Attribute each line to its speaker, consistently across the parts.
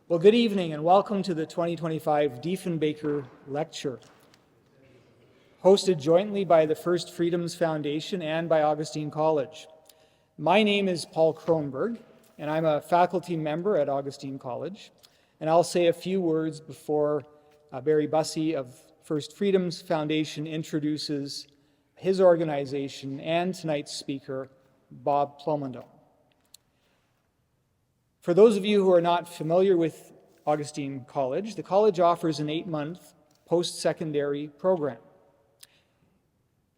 Speaker 1: Well, good evening and welcome to the 2025 Diefenbaker Lecture, hosted jointly by the First Freedoms Foundation and by Augustine College. My name is Paul Kronberg, and I'm a faculty member at Augustine College, and I'll say a few words before Barry Bussey of First Freedoms Foundation introduces his organization and tonight's speaker, Bob Plamondon. For those of you who are not familiar with Augustine College, the college offers an 8-month post-secondary program.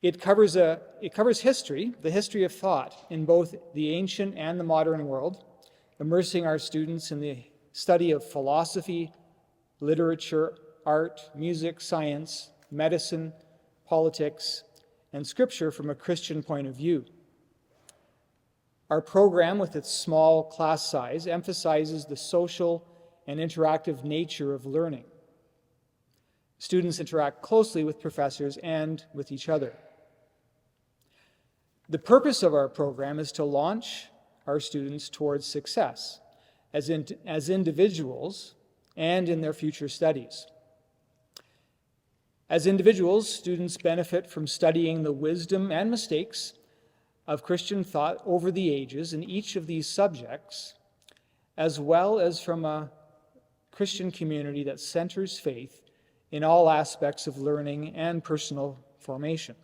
Speaker 1: It covers history, the history of thought in both the ancient and the modern world, immersing our students in the study of philosophy, literature, art, music, science, medicine, politics, and scripture from a Christian point of view. Our program, with its small class size, emphasizes the social and interactive nature of learning. Students interact closely with professors and with each other. The purpose of our program is to launch our students towards success as individuals and in their future studies. As individuals, students benefit from studying the wisdom and mistakes of Christian thought over the ages in each of these subjects, as well as from a Christian community that centers faith in all aspects of learning and personal formation.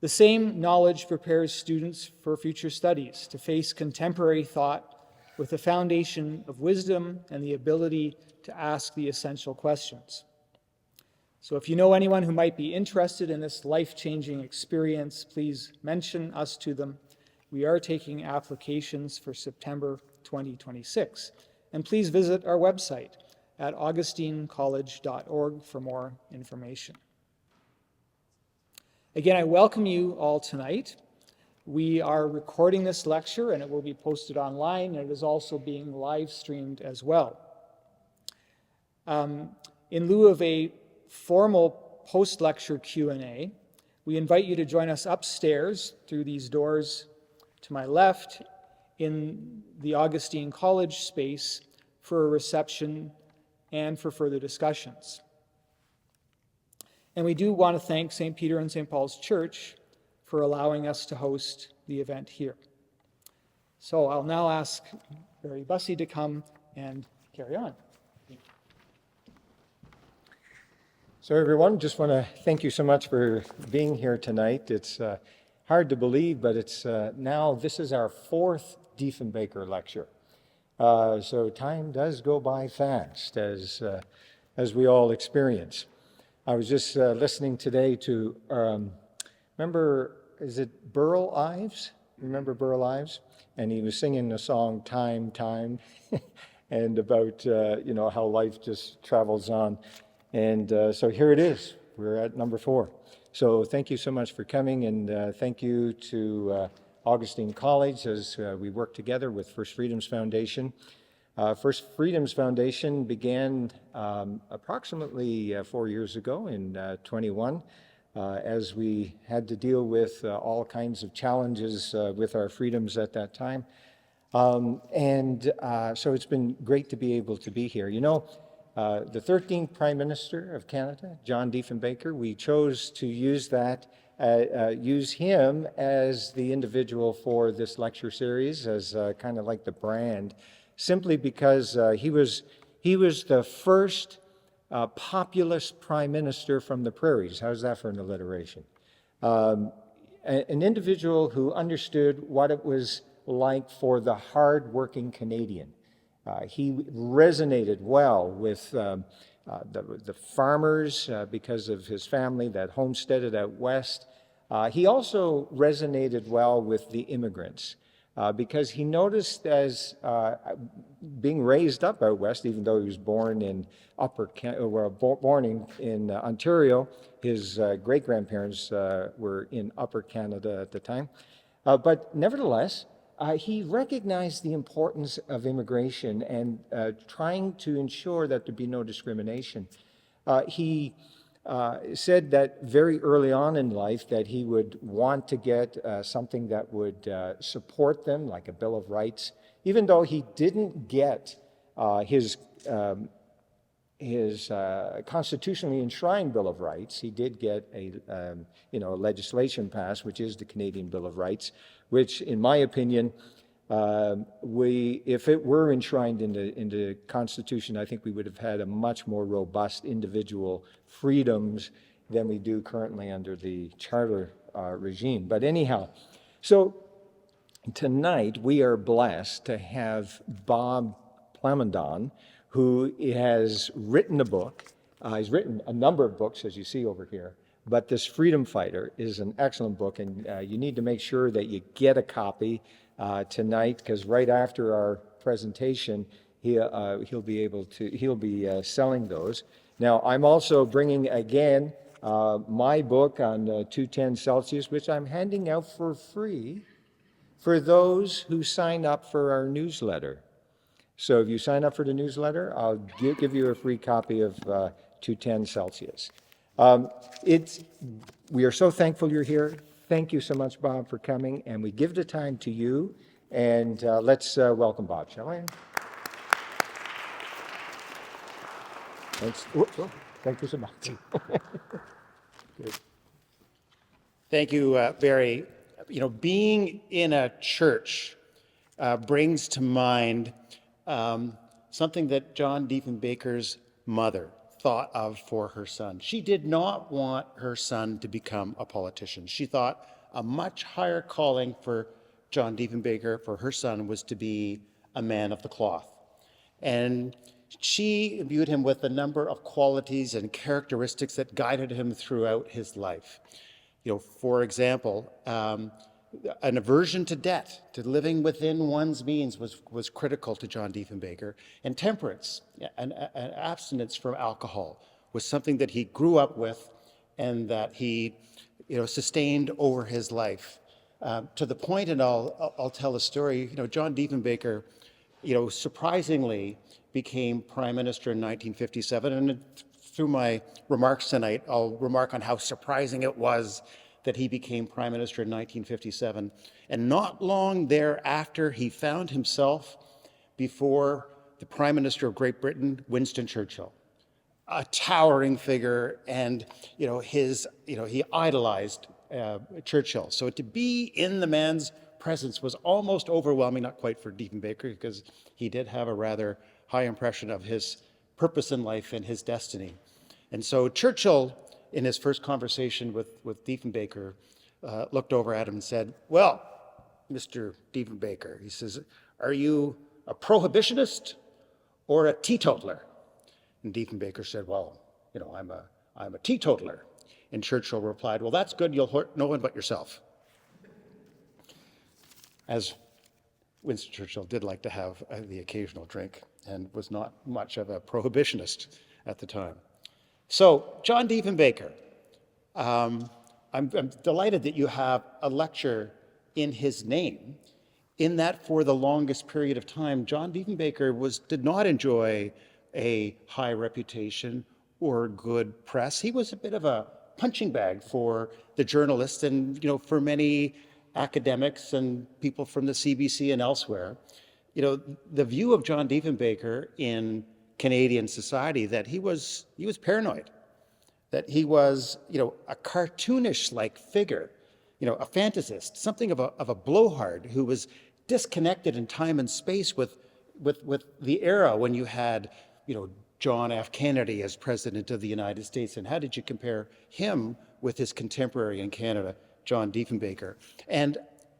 Speaker 1: The same knowledge prepares students for future studies to face contemporary thought with a foundation of wisdom and the ability to ask the essential questions. So if you know anyone who might be interested in this life-changing experience, please mention us to them. We are taking applications for September 2026. And please visit our website at augustinecollege.org for more information. Again, I welcome you all tonight. We are recording this lecture and it will be posted online, and it is also being live streamed as well. In lieu of a formal post-lecture Q&A, we invite you to join us upstairs through these doors to my left in the Augustine College space for a reception and for further discussions. And we do want to thank St. Peter and St. Paul's Church for allowing us to host the event here. So I'll now ask Barry Bussey to come and carry on.
Speaker 2: So everyone, just want to thank you so much for being here tonight. It's hard to believe, but it's now, this is our 4th Diefenbaker lecture. So time does go by fast, as we all experience. I was just listening today to, remember, is it Burl Ives? Remember Burl Ives? And he was singing the song, Time, Time, and about, how life just travels on. And so here it is. We're at number 4. So thank you so much for coming, and thank you to Augustine College as we work together with First Freedoms Foundation. First Freedoms Foundation began approximately 4 years ago in 21 as we had to deal with all kinds of challenges with our freedoms at that time. So it's been great to be able to be here. The 13th Prime Minister of Canada, John Diefenbaker, we chose to use him as the individual for this lecture series, as kind of like the brand, simply because he was the first populist Prime Minister from the prairies. How's that for an alliteration? An individual who understood what it was like for the hard-working Canadian. He resonated well with the farmers because of his family that homesteaded out west. He also resonated well with the immigrants because he noticed, as being raised up out west, even though he was born in in Ontario, his great-grandparents were in Upper Canada at the time. But nevertheless, he recognized the importance of immigration and trying to ensure that there be no discrimination. He said that very early on in life that he would want to get something that would support them, like a Bill of Rights, even though he didn't get his constitutionally enshrined Bill of Rights. He did get a legislation passed, which is the Canadian Bill of Rights, which, in my opinion, if it were enshrined in the Constitution, I think we would have had a much more robust individual freedoms than we do currently under the charter regime. But anyhow, so tonight we are blessed to have Bob Plamondon, who has written a book. He's written a number of books, as you see over here, but this Freedom Fighter is an excellent book, and you need to make sure that you get a copy tonight, because right after our presentation, he'll be selling those. Now, I'm also bringing again my book on 210 Celsius, which I'm handing out for free for those who sign up for our newsletter. So if you sign up for the newsletter, I'll give you a free copy of 210 Celsius. We are so thankful you're here. Thank you so much, Bob, for coming. And we give the time to you. And let's welcome Bob, shall we? Thanks. Thank you so much. Good.
Speaker 3: Thank you, Barry. Being in a church brings to mind something that John Diefenbaker's mother thought of for her son. She did not want her son to become a politician. She thought a much higher calling for John Diefenbaker, for her son, was to be a man of the cloth. And she imbued him with a number of qualities and characteristics that guided him throughout his life. For example, an aversion to debt, to living within one's means was critical to John Diefenbaker. And temperance, an abstinence from alcohol, was something that he grew up with and that he sustained over his life. To the point, and I'll tell a story, John Diefenbaker, surprisingly became Prime Minister in 1957. And through my remarks tonight, I'll remark on how surprising it was that he became Prime Minister in 1957. And not long thereafter, he found himself before the Prime Minister of Great Britain, Winston Churchill, a towering figure, and he idolized Churchill. So to be in the man's presence was almost overwhelming, not quite for Diefenbaker, because he did have a rather high impression of his purpose in life and his destiny. And so Churchill, in his first conversation with Diefenbaker, looked over at him and said, "Well, Mr. Diefenbaker," he says, "are you a prohibitionist or a teetotaler?" And Diefenbaker said, "Well, I'm a teetotaler." And Churchill replied, "Well, that's good. You'll hurt no one but yourself." As Winston Churchill did like to have the occasional drink and was not much of a prohibitionist at the time. So, John Diefenbaker, I'm delighted that you have a lecture in his name, in that for the longest period of time, John Diefenbaker did not enjoy a high reputation or good press. He was a bit of a punching bag for the journalists and, for many academics and people from the CBC and elsewhere. The view of John Diefenbaker in Canadian society that he was paranoid, that he was, a cartoonish-like figure, a fantasist, something of a blowhard who was disconnected in time and space with the era when you had, John F. Kennedy as President of the United States. And how did you compare him with his contemporary in Canada, John Diefenbaker? And,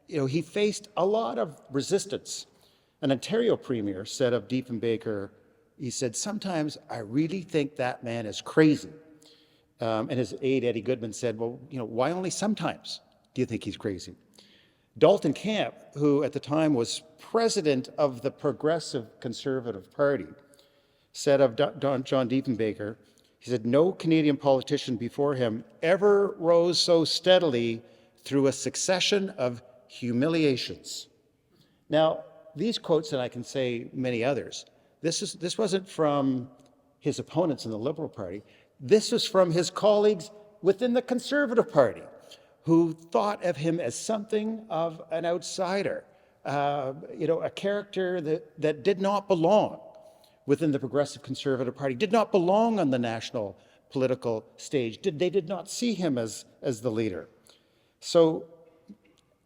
Speaker 3: he faced a lot of resistance. An Ontario premier said of Diefenbaker, he said, "Sometimes I really think that man is crazy." And his aide, Eddie Goodman, said, "Well, why only sometimes do you think he's crazy?" Dalton Camp, who at the time was president of the Progressive Conservative Party, said of John Diefenbaker, he said, "No Canadian politician before him ever rose so steadily through a succession of humiliations." Now, these quotes, and I can say many others, this wasn't from his opponents in the Liberal Party. This was from his colleagues within the Conservative Party, who thought of him as something of an outsider, a character that did not belong within the Progressive Conservative Party, did not belong on the national political stage. They did not see him as the leader. So,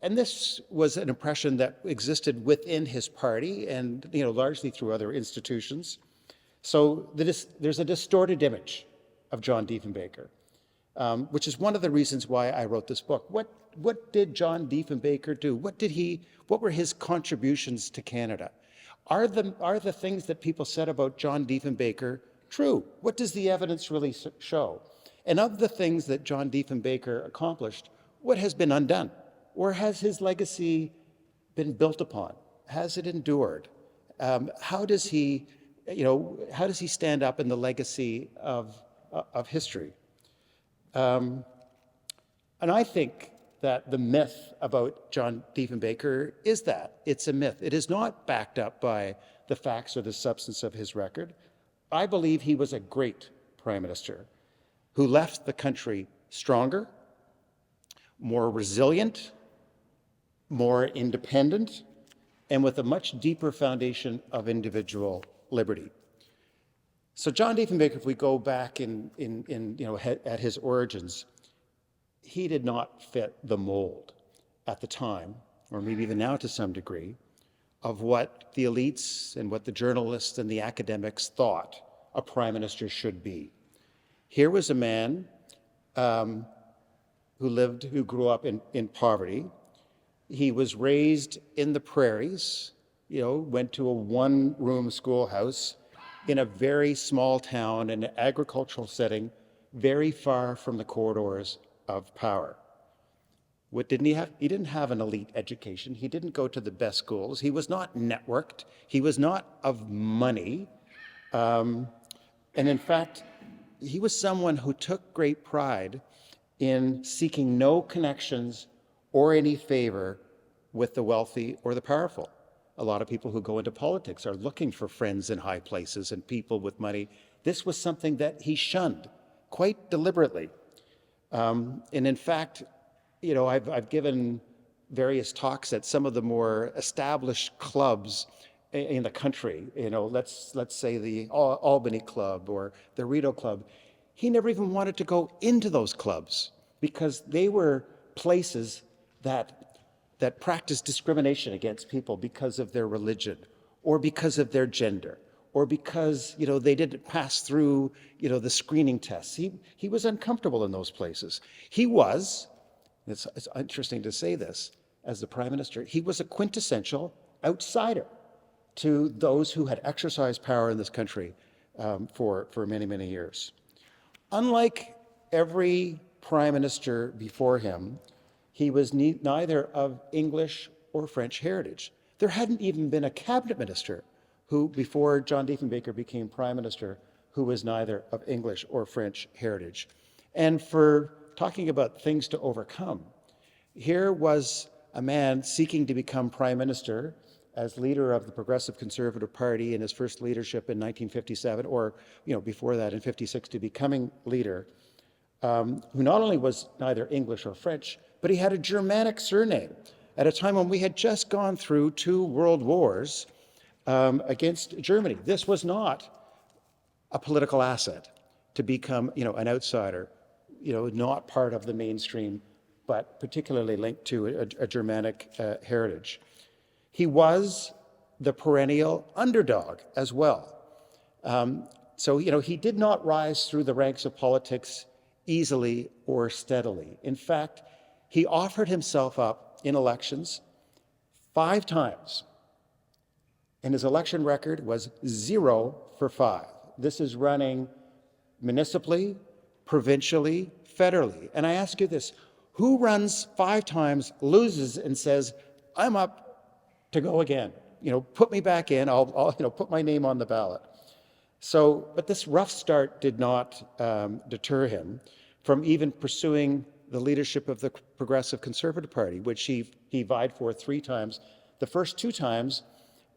Speaker 3: and this was an impression that existed within his party and, largely through other institutions. So there's a distorted image of John Diefenbaker, which is one of the reasons why I wrote this book. What did John Diefenbaker do? What were his contributions to Canada? Are the things that people said about John Diefenbaker true? What does the evidence really show? And of the things that John Diefenbaker accomplished, what has been undone? Or has his legacy been built upon? Has it endured? How does he stand up in the legacy of history? And I think that the myth about John Diefenbaker is that it's a myth. It is not backed up by the facts or the substance of his record. I believe he was a great prime minister who left the country stronger, more resilient, more independent, and with a much deeper foundation of individual liberty. So John Diefenbaker, if we go back at his origins, he did not fit the mold at the time, or maybe even now to some degree, of what the elites and what the journalists and the academics thought a prime minister should be. Here was a man who grew up in poverty. He was raised in the prairies, went to a one-room schoolhouse in a very small town in an agricultural setting, very far from the corridors of power. What didn't he have? He didn't have an elite education. He didn't go to the best schools. He was not networked. He was not of money. And in fact, he was someone who took great pride in seeking no connections or any favor with the wealthy or the powerful. A lot of people who go into politics are looking for friends in high places and people with money. This was something that he shunned quite deliberately. And in fact, I've given various talks at some of the more established clubs in the country. Let's say the Albany Club or the Rideau Club. He never even wanted to go into those clubs because they were places that practiced discrimination against people because of their religion or because of their gender or because, they didn't pass through, the screening tests. He was uncomfortable in those places. He was, it's interesting to say this, as the prime minister, he was a quintessential outsider to those who had exercised power in this country for many, many years. Unlike every prime minister before him, he was neither of English or French heritage. There hadn't even been a cabinet minister who, before John Diefenbaker became prime minister, who was neither of English or French heritage. And for talking about things to overcome, here was a man seeking to become prime minister as leader of the Progressive Conservative Party in his first leadership in 1957, or before that in 56 to becoming leader, who not only was neither English or French, but he had a Germanic surname at a time when we had just gone through 2 world wars against Germany. This was not a political asset to become, an outsider, not part of the mainstream, but particularly linked to a Germanic heritage. He was the perennial underdog as well. So he did not rise through the ranks of politics easily or steadily. In fact, he offered himself up in elections 5 times, and his election record was 0 for 5. This is running municipally, provincially, federally. And I ask you this, who runs 5 times, loses, and says, I'm up to go again? Put me back in, I'll put my name on the ballot. So, but this rough start did not deter him from even pursuing the leadership of the Progressive Conservative Party, which he vied for 3 times. The first 2 times,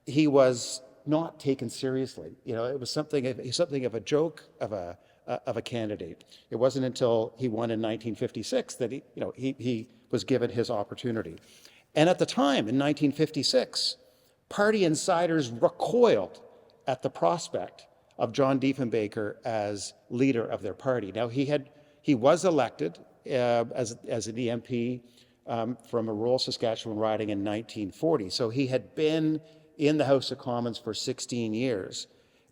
Speaker 3: he was not taken seriously. It was something of a joke, of of a candidate. It wasn't until he won in 1956 that he was given his opportunity. And at the time, in 1956, party insiders recoiled at the prospect of John Diefenbaker as leader of their party. Now, he was elected as an EMP from a rural Saskatchewan riding in 1940. So he had been in the House of Commons for 16 years.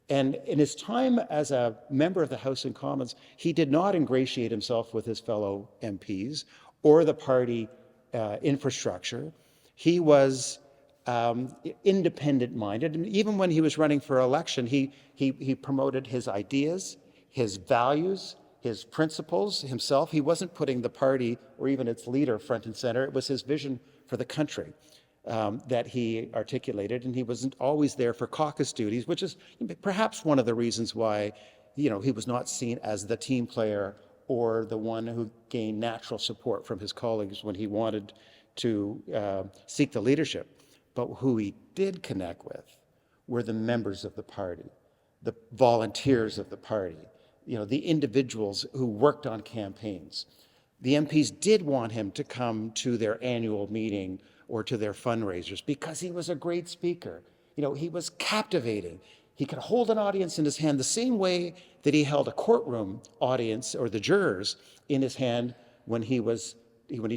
Speaker 3: And in his time as a member of the House of Commons, he did not ingratiate himself with his fellow MPs or the party infrastructure. He was independent-minded, and even when he was running for election, he promoted his ideas, his values, his principles himself. He wasn't putting the party or even its leader front and center. It was his vision for the country that he articulated, and he wasn't always there for caucus duties, which is perhaps one of the reasons why he was not seen as the team player or the one who gained natural support from his colleagues when he wanted to seek the leadership. But who he did connect with were the members of the party, the volunteers of the party, the individuals who worked on campaigns. The MPs did want him to come to their annual meeting or to their fundraisers because he was a great speaker. He was captivating. He could hold an audience in his hand the same way that he held a courtroom audience or the jurors in his hand when he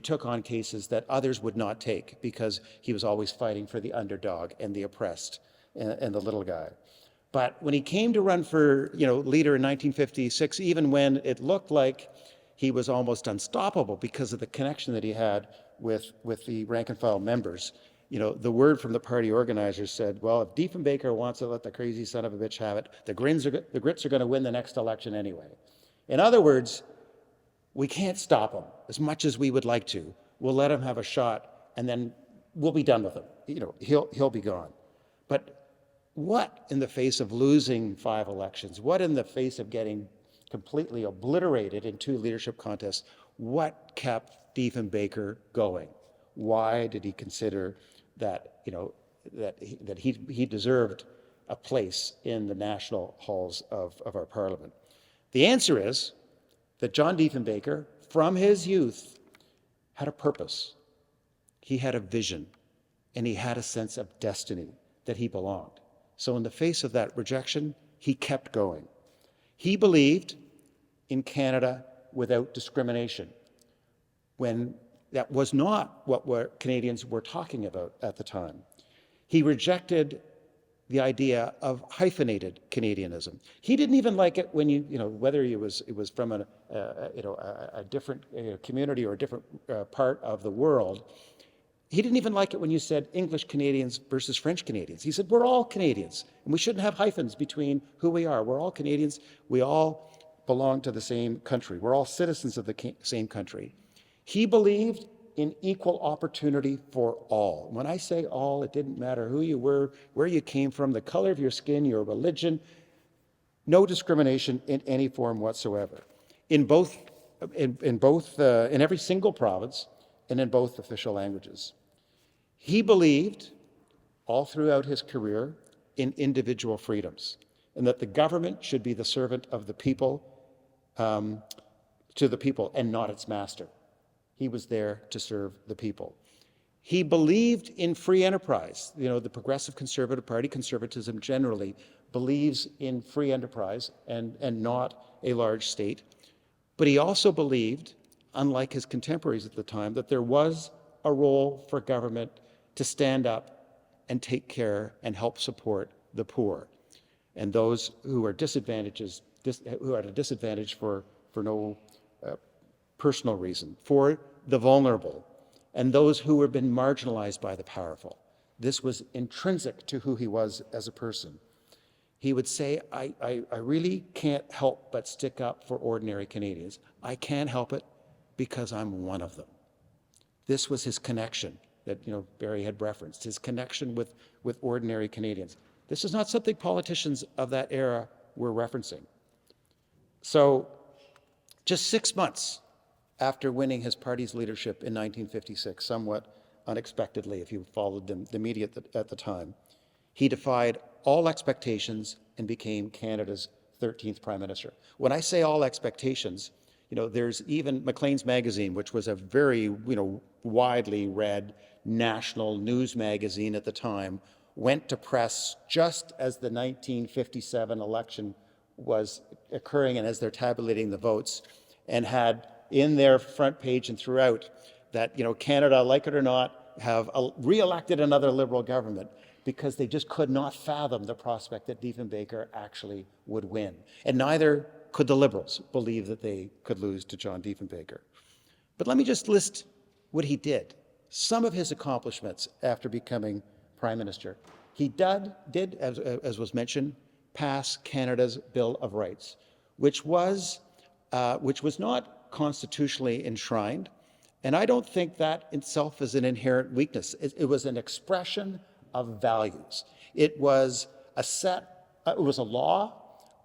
Speaker 3: took on cases that others would not take, because he was always fighting for the underdog and the oppressed and the little guy. But when he came to run for leader in 1956, even when it looked like he was almost unstoppable because of the connection that he had with the rank and file members, the word from the party organizers said, well, if Diefenbaker wants to let the crazy son of a bitch have it, the Grits are going to win the next election anyway. In other words, we can't stop him as much as we would like to. We'll let him have a shot, and then we'll be done with him. He'll be gone. But what in the face of losing 5 elections, what in the face of getting completely obliterated in 2 leadership contests, what kept Diefenbaker going? Why did he consider that he deserved a place in the national halls of our parliament? The answer is that John Diefenbaker, from his youth, had a purpose. He had a vision, and he had a sense of destiny, that he belonged. So in the face of that rejection, he kept going. He believed in Canada without discrimination, when that was not what Canadians were talking about at the time. He rejected the idea of hyphenated Canadianism. He didn't even like it when whether it was from a different community or a different part of the world. He didn't even like it when you said English Canadians versus French Canadians. He said, we're all Canadians, and we shouldn't have hyphens between who we are. We're all Canadians. We all belong to the same country. We're all citizens of the same country. He believed in equal opportunity for all. When I say all, it didn't matter who you were, where you came from, the color of your skin, your religion, no discrimination in any form whatsoever. In every single province and in both official languages. He believed all throughout his career in individual freedoms, and that the government should be the servant of the people, to the people, and not its master. He was there to serve the people. He believed in free enterprise. The Progressive Conservative Party, conservatism generally, believes in free enterprise and not a large state. But he also believed, unlike his contemporaries at the time, that there was a role for government to stand up and take care and help support the poor and those who are at a disadvantage for no personal reason, for the vulnerable and those who have been marginalized by the powerful. This was intrinsic to who he was as a person. He would say, I really can't help but stick up for ordinary Canadians. I can't help it because I'm one of them. This was his connection that Barry had referenced, his connection with ordinary Canadians. This is not something politicians of that era were referencing. So just 6 months after winning his party's leadership in 1956, somewhat unexpectedly if you followed the media at the time, he defied all expectations and became Canada's 13th Prime Minister. When I say all expectations, there's even Maclean's Magazine, which was a very, widely read national news magazine at the time, went to press just as the 1957 election was occurring and as they're tabulating the votes, and had in their front page and throughout that, Canada, like it or not, have re-elected another Liberal government because they just could not fathom the prospect that Diefenbaker actually would win. And neither could the Liberals believe that they could lose to John Diefenbaker. But let me just list what he did. Some of his accomplishments after becoming Prime Minister. He did, as was mentioned, pass Canada's Bill of Rights, which was not constitutionally enshrined. And I don't think that itself is an inherent weakness. It was an expression of values. It was a law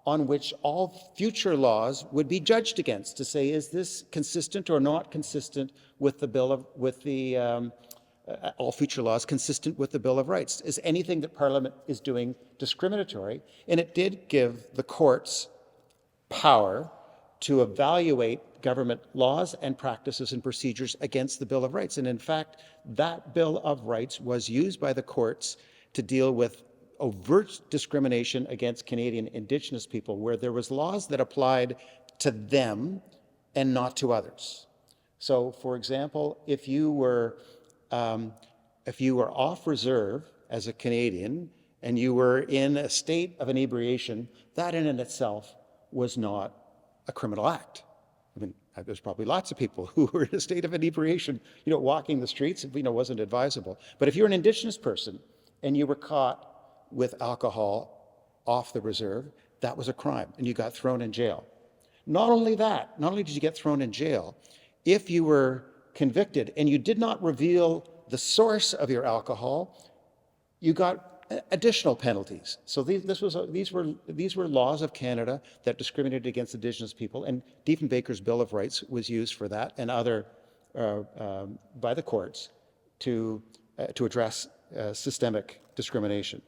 Speaker 3: on which all future laws would be judged against to say, is this consistent or not consistent with all future laws consistent with the Bill of Rights? Is anything that Parliament is doing discriminatory? And it did give the courts power to evaluate government laws and practices and procedures against the Bill of Rights. And in fact, that Bill of Rights was used by the courts to deal with overt discrimination against Canadian Indigenous people, where there was laws that applied to them and not to others. So, for example, if you were off reserve as a Canadian and you were in a state of inebriation, that in and itself was not a criminal act. I mean, there's probably lots of people who were in a state of inebriation, walking the streets, wasn't advisable. But if you're an Indigenous person and you were caught with alcohol off the reserve, that was a crime and you got thrown in jail. Not only did you get thrown in jail, if you were convicted and you did not reveal the source of your alcohol, you got additional penalties. So these were laws of Canada that discriminated against Indigenous people, and Diefenbaker's Bill of Rights was used for that and other by the courts to address systemic discrimination.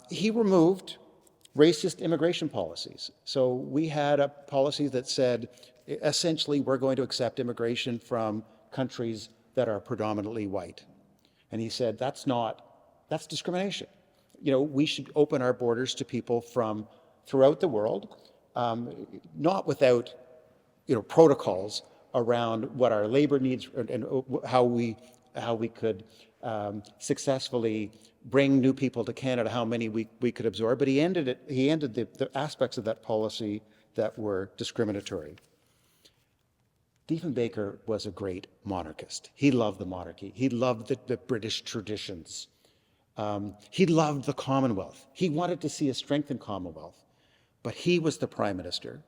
Speaker 3: He removed racist immigration policies. So we had a policy that said, essentially, we're going to accept immigration from countries that are predominantly white. And he said, that's discrimination. We should open our borders to people from throughout the world, not without, protocols around what our labor needs and how we could successfully bring new people to Canada, how many we could absorb. But he ended the aspects of that policy that were discriminatory. Diefenbaker was a great monarchist. He loved the monarchy. He loved the British traditions. He loved the Commonwealth. He wanted to see a strengthened Commonwealth. But he was the Prime Minister,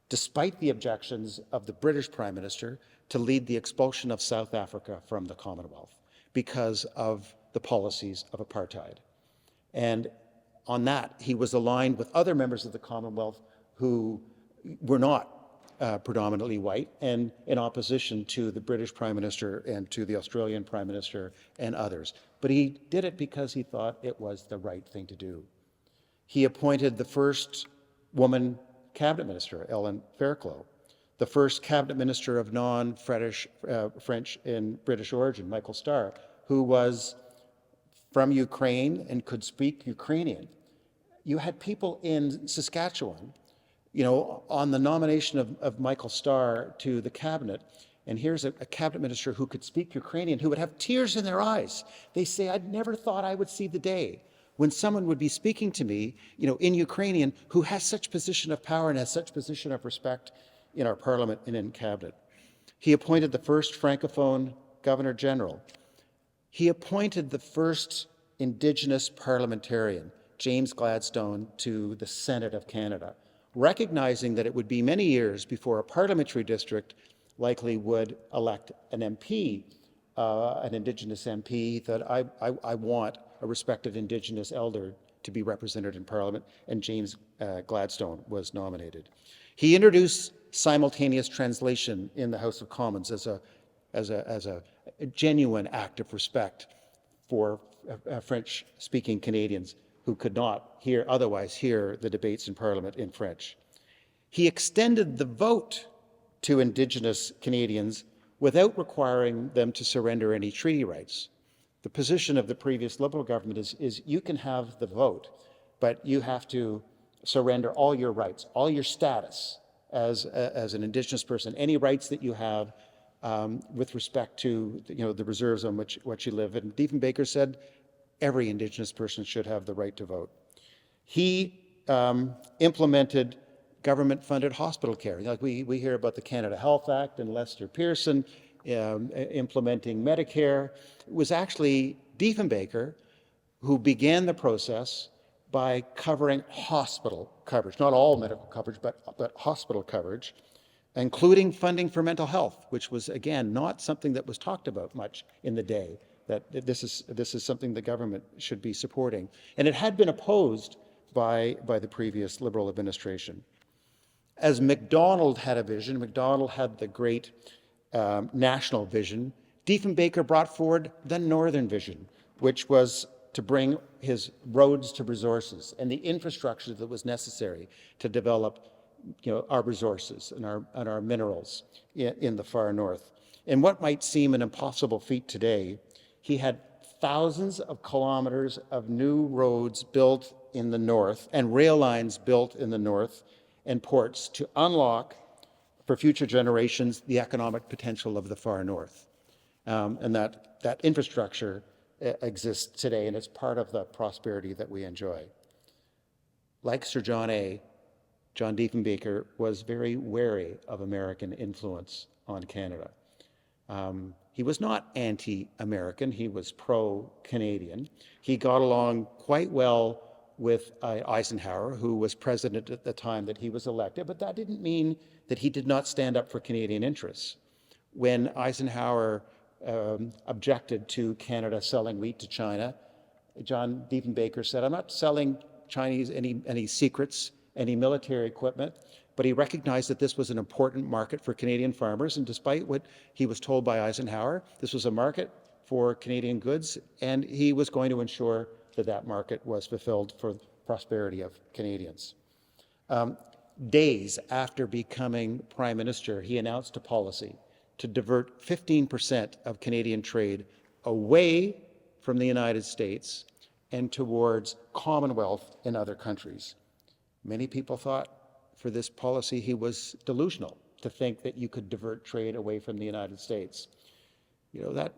Speaker 3: despite the objections of the British Prime Minister, to lead the expulsion of South Africa from the Commonwealth because of the policies of apartheid. And on that, he was aligned with other members of the Commonwealth who were not predominantly white and in opposition to the British Prime Minister and to the Australian Prime Minister and others. But he did it because he thought it was the right thing to do. He appointed the first woman cabinet minister, Ellen Fairclough, the first cabinet minister of non-French and British origin, Michael Starr, who was from Ukraine and could speak Ukrainian. You had people in Saskatchewan, on the nomination of Michael Starr to the cabinet, and here's a cabinet minister who could speak Ukrainian, who would have tears in their eyes. They say, I'd never thought I would see the day when someone would be speaking to me, in Ukrainian, who has such position of power and has such position of respect in our parliament and in cabinet. He appointed the first Francophone Governor General. He appointed the first Indigenous parliamentarian, James Gladstone, to the Senate of Canada, recognizing that it would be many years before a parliamentary district likely would elect an MP, an Indigenous MP, that I want a respected Indigenous elder to be represented in Parliament, and James Gladstone was nominated. He introduced simultaneous translation in the House of Commons as a genuine act of respect for French-speaking Canadians who could not otherwise hear the debates in Parliament in French. He extended the vote to Indigenous Canadians without requiring them to surrender any treaty rights. The position of the previous Liberal government is you can have the vote, but you have to surrender all your rights, all your status as an Indigenous person, any rights that you have with respect to the reserves on which you live. And Diefenbaker said every Indigenous person should have the right to vote. He implemented government-funded hospital care. Like we hear about the Canada Health Act and Lester Pearson implementing Medicare. It was actually Diefenbaker who began the process by covering hospital coverage, not all medical coverage, but hospital coverage, including funding for mental health, which was, again, not something that was talked about much in the day, that this is something the government should be supporting. And it had been opposed by the previous Liberal administration. As Macdonald had a vision, Macdonald had the great national vision, Diefenbaker brought forward the northern vision, which was to bring his roads to resources and the infrastructure that was necessary to develop our resources and our minerals in the far north. And what might seem an impossible feat today, he had thousands of kilometers of new roads built in the north and rail lines built in the north and ports to unlock for future generations the economic potential of the far north. And that infrastructure exists today, and it's part of the prosperity that we enjoy. Like Sir John A., John Diefenbaker was very wary of American influence on Canada. He was not anti-American, he was pro-Canadian. He got along quite well with Eisenhower, who was president at the time that he was elected, but that didn't mean that he did not stand up for Canadian interests. When Eisenhower objected to Canada selling wheat to China, John Diefenbaker said, I'm not selling Chinese any secrets, any military equipment, but he recognized that this was an important market for Canadian farmers, and despite what he was told by Eisenhower, this was a market for Canadian goods, and he was going to ensure that that market was fulfilled for the prosperity of Canadians. Days after becoming Prime Minister, he announced a policy to divert 15% of Canadian trade away from the United States and towards Commonwealth and other countries. Many people thought for this policy he was delusional to think that you could divert trade away from the United States. That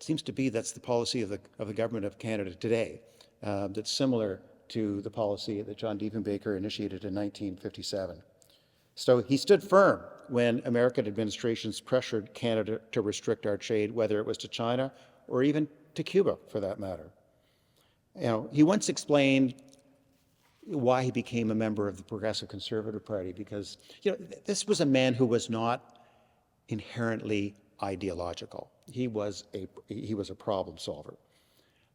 Speaker 3: seems to be that's the policy of the government of Canada today. That's similar to the policy that John Diefenbaker initiated in 1957. So he stood firm when American administrations pressured Canada to restrict our trade, whether it was to China or even to Cuba, for that matter. He once explained why he became a member of the Progressive Conservative Party, because this was a man who was not inherently ideological. He was a problem solver.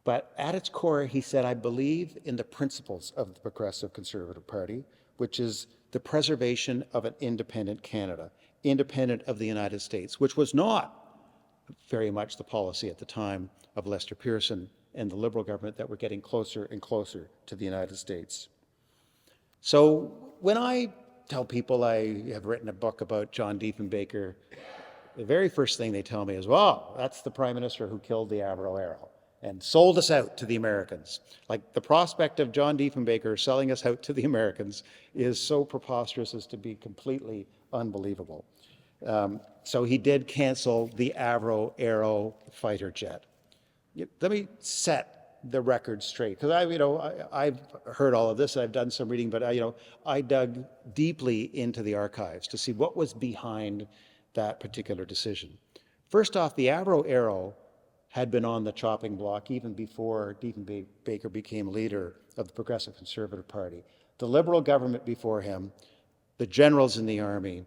Speaker 3: But at its core, he said, I believe in the principles of the Progressive Conservative Party, which is the preservation of an independent Canada, independent of the United States, which was not very much the policy at the time of Lester Pearson and the Liberal government that were getting closer and closer to the United States. So when I tell people I have written a book about John Diefenbaker, the very first thing they tell me is, well, that's the Prime Minister who killed the Avro Arrow and sold us out to the Americans. Like, the prospect of John Diefenbaker selling us out to the Americans is so preposterous as to be completely unbelievable. So he did cancel the Avro Arrow fighter jet. Let me set the record straight, because I've heard all of this, I've done some reading, but I dug deeply into the archives to see what was behind that particular decision. First off, the Avro Arrow had been on the chopping block even before Diefenbaker became leader of the Progressive Conservative Party. The Liberal government before him, the generals in the army,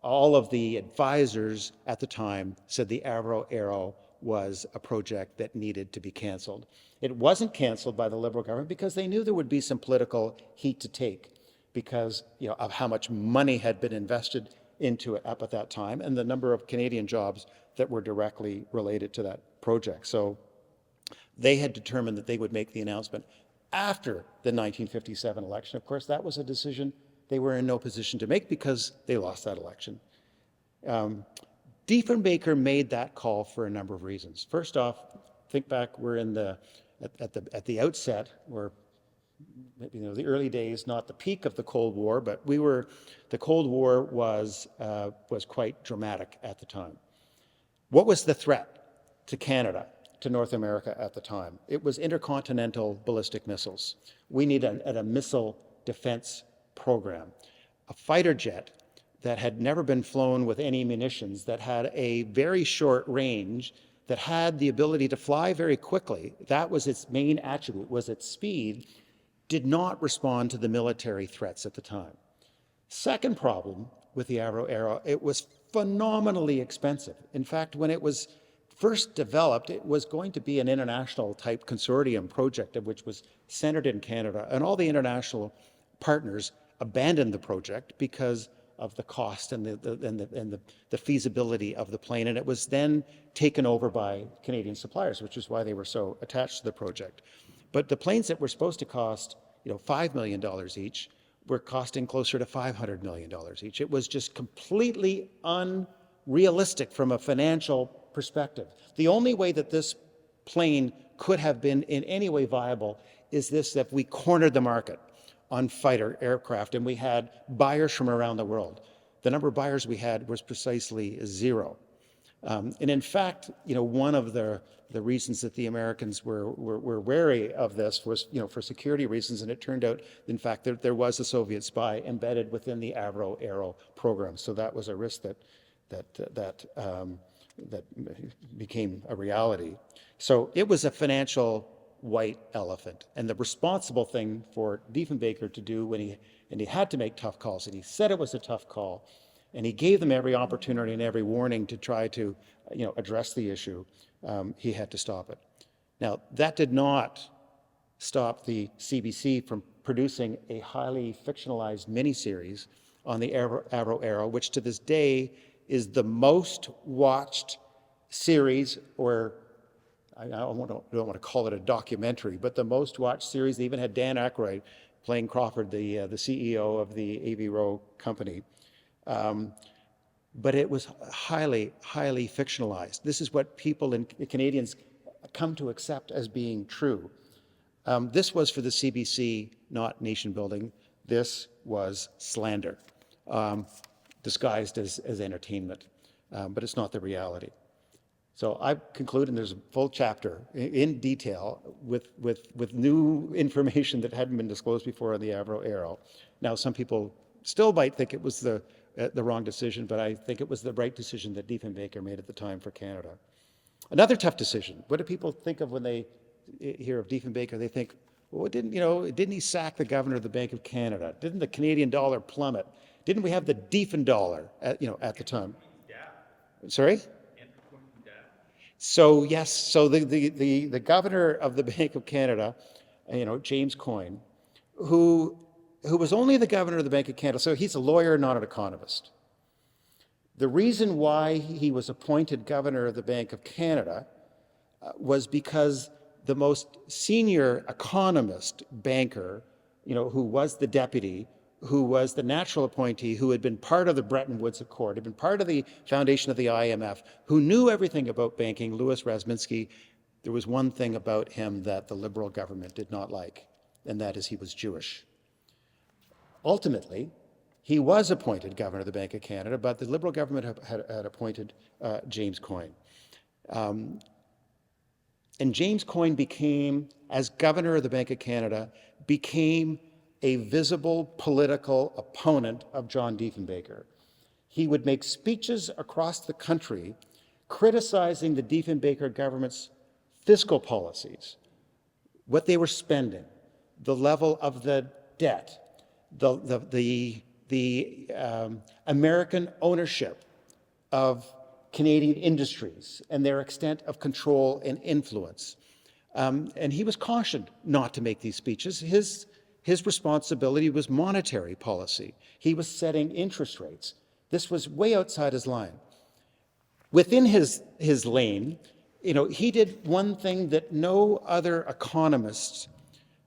Speaker 3: all of the advisors at the time said the Avro Arrow was a project that needed to be canceled. It wasn't canceled by the Liberal government because they knew there would be some political heat to take because of how much money had been invested into it up at that time and the number of Canadian jobs that were directly related to that project. So They had determined that they would make the announcement after the 1957 election. Of course, that was a decision they were in no position to make because they lost that election. Diefenbaker made that call for a number of reasons. First off, think back, we're in at the outset, we're the early days, not the peak of the Cold War, but the Cold War was quite dramatic at the time. What was the threat to Canada, to North America at the time? It was intercontinental ballistic missiles. We needed a missile defense program, a fighter jet that had never been flown with any munitions, that had a very short range, that had the ability to fly very quickly. That was its main attribute, was its speed, did not respond to the military threats at the time. Second problem with the Avro Arrow, it was phenomenally expensive. In fact, when it was first developed, it was going to be an international type consortium project which was centered in Canada, and all the international partners abandoned the project because of the cost and the feasibility of the plane, and it was then taken over by Canadian suppliers, which is why they were so attached to the project. But the planes that were supposed to cost, $5 million each were costing closer to $500 million each. It was just completely unrealistic from a financial perspective. The only way that this plane could have been in any way viable is that we cornered the market on fighter aircraft, and we had buyers from around the world. The number of buyers we had was precisely zero. And in fact, one of the reasons that the Americans were wary of this was, for security reasons, and it turned out, in fact, there was a Soviet spy embedded within the Avro Arrow program. So that was a risk that became a reality. So it was a financial white elephant, and the responsible thing for Diefenbaker to do when he had to make tough calls, and he said it was a tough call, and he gave them every opportunity and every warning to try to, address the issue. He had to stop it. Now, that did not stop the CBC from producing a highly fictionalized miniseries on the Avro Arrow, which to this day is the most watched series, or I don't want to call it a documentary, but the most watched series. They even had Dan Aykroyd playing Crawford, the CEO of the AV company. But it was highly, highly fictionalized. This is what people and Canadians come to accept as being true. This was for the CBC, not nation building. This was slander, disguised as entertainment, but it's not the reality. So I conclude, and there's a full chapter in detail with new information that hadn't been disclosed before on the Avro Arrow. Now, some people still might think it was the wrong decision, but I think it was the right decision that Diefenbaker made at the time for Canada. Another tough decision. What do people think of when they hear of Diefenbaker? They think, well, didn't he sack the governor of the Bank of Canada? Didn't the Canadian dollar plummet? Didn't we have the Diefen dollar at the time? Sorry? So yes, so the governor of the Bank of Canada, James Coyne, who was only the governor of the Bank of Canada, so he's a lawyer, not an economist. The reason why he was appointed governor of the Bank of Canada was because the most senior economist banker, who was the deputy, who was the natural appointee, who had been part of the Bretton Woods Accord, had been part of the foundation of the IMF, who knew everything about banking, Louis Razminsky, there was one thing about him that the Liberal government did not like, and that is he was Jewish. Ultimately, he was appointed governor of the Bank of Canada, but the Liberal government had appointed James Coyne. And James Coyne became, as governor of the Bank of Canada, became a visible political opponent of John Diefenbaker. He would make speeches across the country criticizing the Diefenbaker government's fiscal policies, what they were spending, the level of the debt, the American ownership of Canadian industries and their extent of control and influence. And he was cautioned not to make these speeches. His responsibility was monetary policy. He was setting interest rates. This was way outside his line. Within his lane, he did one thing that no other economist,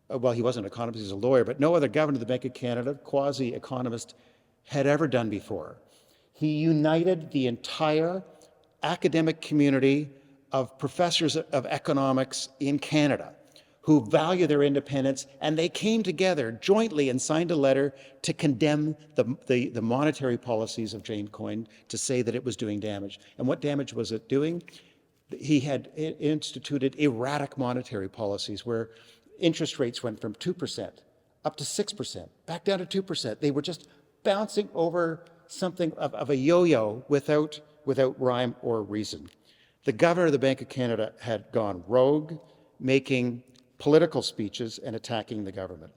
Speaker 3: well, he wasn't an economist, he was a lawyer, but no other governor of the Bank of Canada, quasi-economist, had ever done before. He united the entire academic community of professors of economics in Canada who value their independence, and they came together jointly and signed a letter to condemn the monetary policies of James Coyne, to say that it was doing damage. And what damage was it doing? He had instituted erratic monetary policies where interest rates went from 2% up to 6%, back down to 2%. They were just bouncing over something of a yo-yo without rhyme or reason. The governor of the Bank of Canada had gone rogue, making political speeches and attacking the government.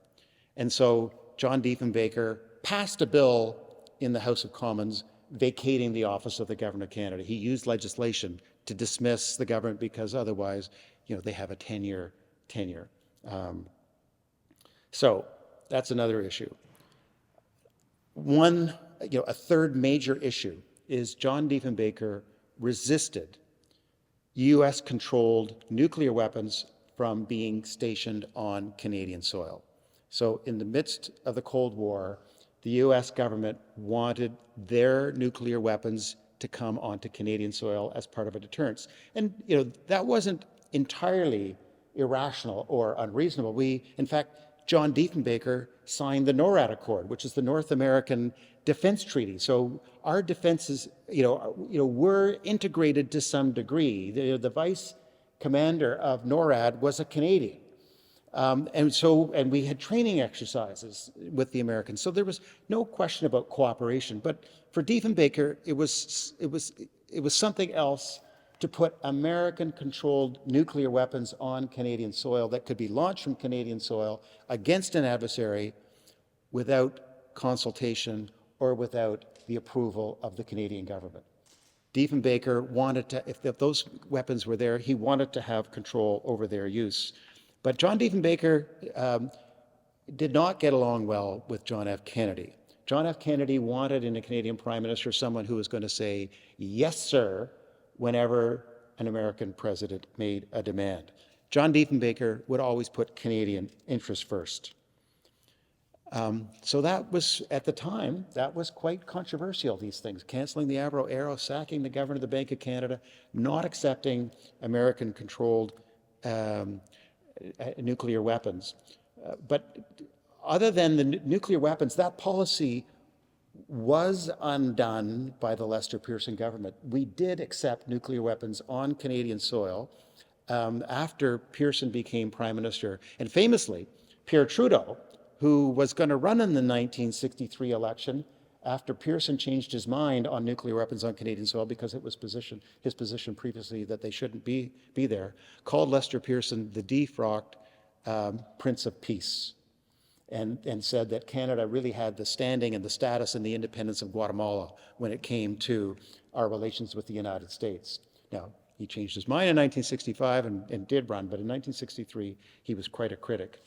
Speaker 3: And so John Diefenbaker passed a bill in the House of Commons vacating the office of the governor of Canada. He used legislation to dismiss the government because otherwise, they have a 10-year tenure. So that's another issue. A third major issue is John Diefenbaker resisted U.S.-controlled nuclear weapons from being stationed on Canadian soil. So in the midst of the Cold War, the U.S. government wanted their nuclear weapons to come onto Canadian soil as part of a deterrence. And that wasn't entirely irrational or unreasonable. In fact, John Diefenbaker signed the NORAD Accord, which is the North American Defense Treaty. So our defenses, were integrated to some degree. The vice commander of NORAD was a Canadian. And we had training exercises with the Americans. So there was no question about cooperation. But for Diefenbaker, it was something else to put American-controlled nuclear weapons on Canadian soil that could be launched from Canadian soil against an adversary without consultation or without the approval of the Canadian government. Diefenbaker wanted to, if those weapons were there, he wanted to have control over their use. But John Diefenbaker did not get along well with John F. Kennedy. John F. Kennedy wanted in a Canadian prime minister someone who was going to say, yes, sir, whenever an American president made a demand. John Diefenbaker would always put Canadian interests first. So that was, at the time, that was quite controversial, these things. Canceling the Avro Arrow, sacking the governor of the Bank of Canada, not accepting American-controlled nuclear weapons. But other than the nuclear weapons, that policy was undone by the Lester Pearson government. We did accept nuclear weapons on Canadian soil after Pearson became prime minister. And famously, Pierre Trudeau, who was going to run in the 1963 election after Pearson changed his mind on nuclear weapons on Canadian soil because it was his position previously that they shouldn't be there, called Lester Pearson the defrocked Prince of Peace, and said that Canada really had the standing and the status and the independence of Guatemala when it came to our relations with the United States. Now, he changed his mind in 1965 and did run, but in 1963, he was quite a critic.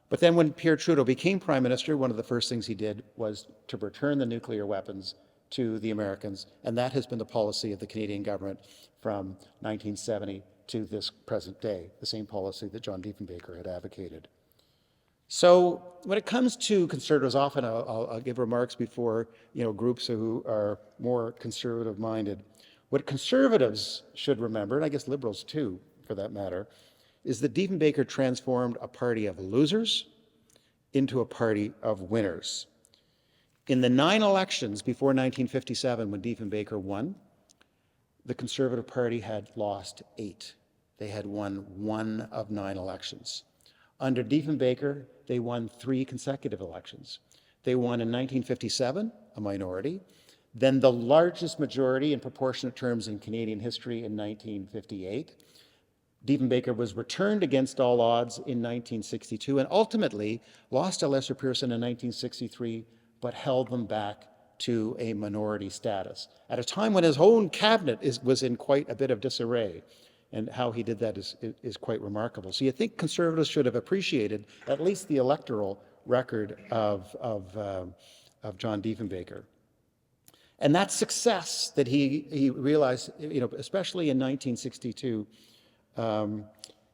Speaker 3: But then when Pierre Trudeau became prime minister, one of the first things he did was to return the nuclear weapons to the Americans, and that has been the policy of the Canadian government from 1970 to this present day, the same policy that John Diefenbaker had advocated. So when it comes to conservatives, often I'll give remarks before groups who are more conservative-minded. What conservatives should remember, and I guess liberals too, for that matter, is that Diefenbaker transformed a party of losers into a party of winners. In the 9 elections before 1957, when Diefenbaker won, the Conservative Party had lost 8. They had won 1 of 9 elections. Under Diefenbaker, they won 3 consecutive elections. They won in 1957, a minority, then the largest majority in proportionate terms in Canadian history in 1958. Diefenbaker was returned against all odds in 1962 and ultimately lost to Lester Pearson in 1963, but held them back to a minority status at a time when his own cabinet was in quite a bit of disarray. And how he did that is quite remarkable. So you think conservatives should have appreciated at least the electoral record of John Diefenbaker. And that success that he realized, especially in 1962,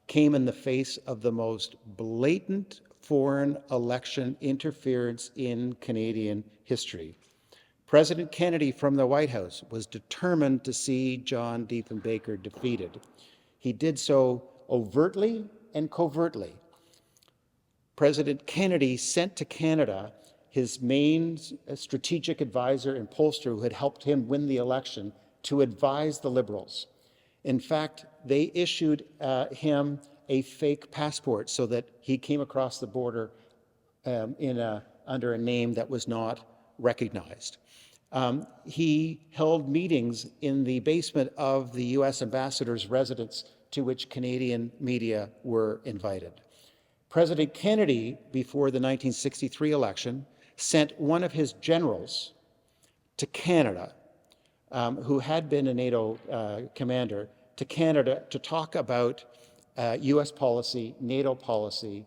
Speaker 3: came in the face of the most blatant foreign election interference in Canadian history. President Kennedy from the White House was determined to see John Diefenbaker defeated. He did so overtly and covertly. President Kennedy sent to Canada his main strategic advisor and pollster who had helped him win the election to advise the Liberals. In fact, they issued him a fake passport so that he came across the border under a name that was not recognized. He held meetings in the basement of the U.S. ambassador's residence to which Canadian media were invited. President Kennedy, before the 1963 election, sent one of his generals to Canada, who had been a NATO commander, to Canada to talk about U.S. policy, NATO policy,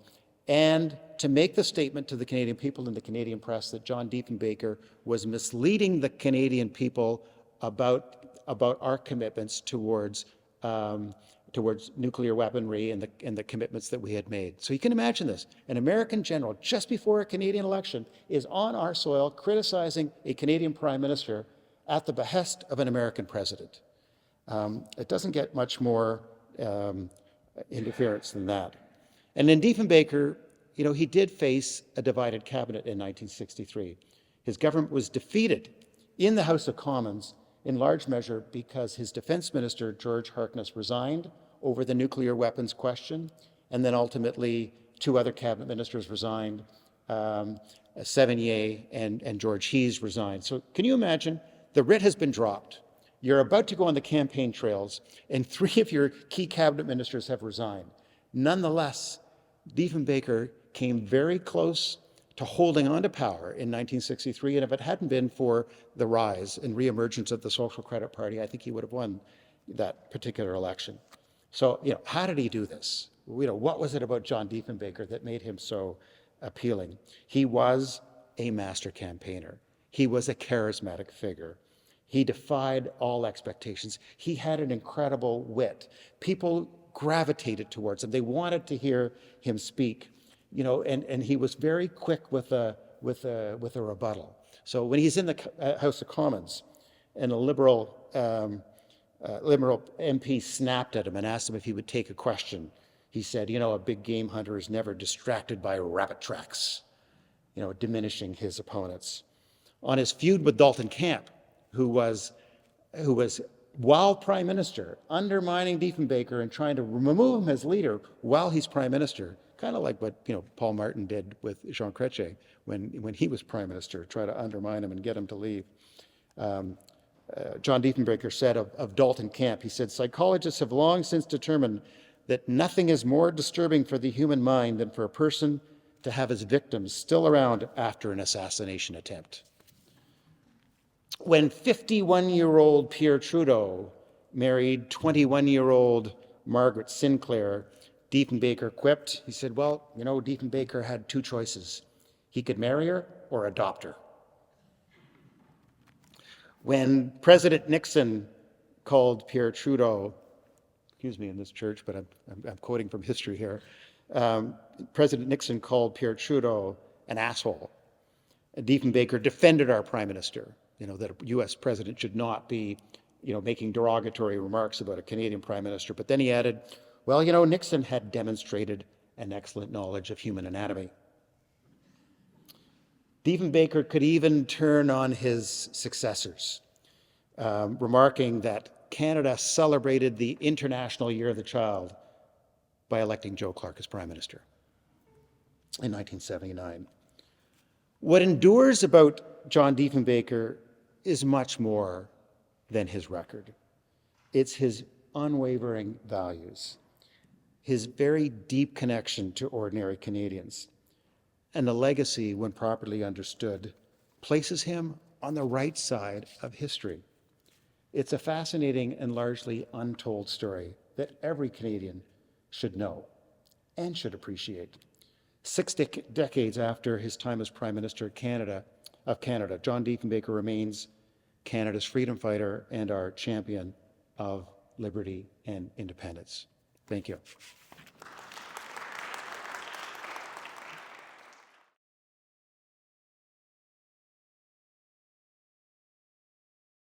Speaker 3: and to make the statement to the Canadian people and the Canadian press that John Diefenbaker was misleading the Canadian people about our commitments towards nuclear weaponry and the commitments that we had made. So you can imagine this. An American general, just before a Canadian election, is on our soil criticizing a Canadian prime minister at the behest of an American president. It doesn't get much more interference than that. And in Diefenbaker, he did face a divided cabinet in 1963. His government was defeated in the House of Commons in large measure because his defense minister, George Harkness, resigned over the nuclear weapons question, and then ultimately two other cabinet ministers resigned. Sevigny and George Hees resigned. So can you imagine? The writ has been dropped. You're about to go on the campaign trails, and three of your key cabinet ministers have resigned. Nonetheless, Diefenbaker came very close to holding on to power in 1963, and if it hadn't been for the rise and reemergence of the Social Credit Party, I think he would have won that particular election. So, how did he do this? What was it about John Diefenbaker that made him so appealing? He was a master campaigner. He was a charismatic figure. He defied all expectations. He had an incredible wit. People gravitated towards him. They wanted to hear him speak, and he was very quick with a rebuttal. So when he's in the House of Commons, and a liberal MP snapped at him and asked him if he would take a question, he said, a big game hunter is never distracted by rabbit tracks, diminishing his opponents. On his feud with Dalton Camp, who was while prime minister, undermining Diefenbaker and trying to remove him as leader while he's prime minister, kind of like what Paul Martin did with Jean Chrétien when he was prime minister, try to undermine him and get him to leave. John Diefenbaker said of Dalton Camp, he said, "Psychologists have long since determined that nothing is more disturbing for the human mind than for a person to have his victims still around after an assassination attempt." When 51-year-old Pierre Trudeau married 21-year-old Margaret Sinclair, Diefenbaker quipped, he said, Diefenbaker had two choices. He could marry her or adopt her. When President Nixon called Pierre Trudeau, excuse me in this church, but I'm quoting from history here, President Nixon called Pierre Trudeau an asshole. Diefenbaker defended our prime minister, that a U.S. president should not be, making derogatory remarks about a Canadian prime minister. But then he added, Nixon had demonstrated an excellent knowledge of human anatomy. Diefenbaker could even turn on his successors, remarking that Canada celebrated the International Year of the Child by electing Joe Clark as prime minister in 1979. What endures about John Diefenbaker is much more than his record. It's his unwavering values, his very deep connection to ordinary Canadians, and the legacy, when properly understood, places him on the right side of history. It's a fascinating and largely untold story that every Canadian should know and should appreciate. 6 decades after his time as Prime Minister of Canada, John Diefenbaker remains Canada's freedom fighter and our champion of liberty and independence. Thank you.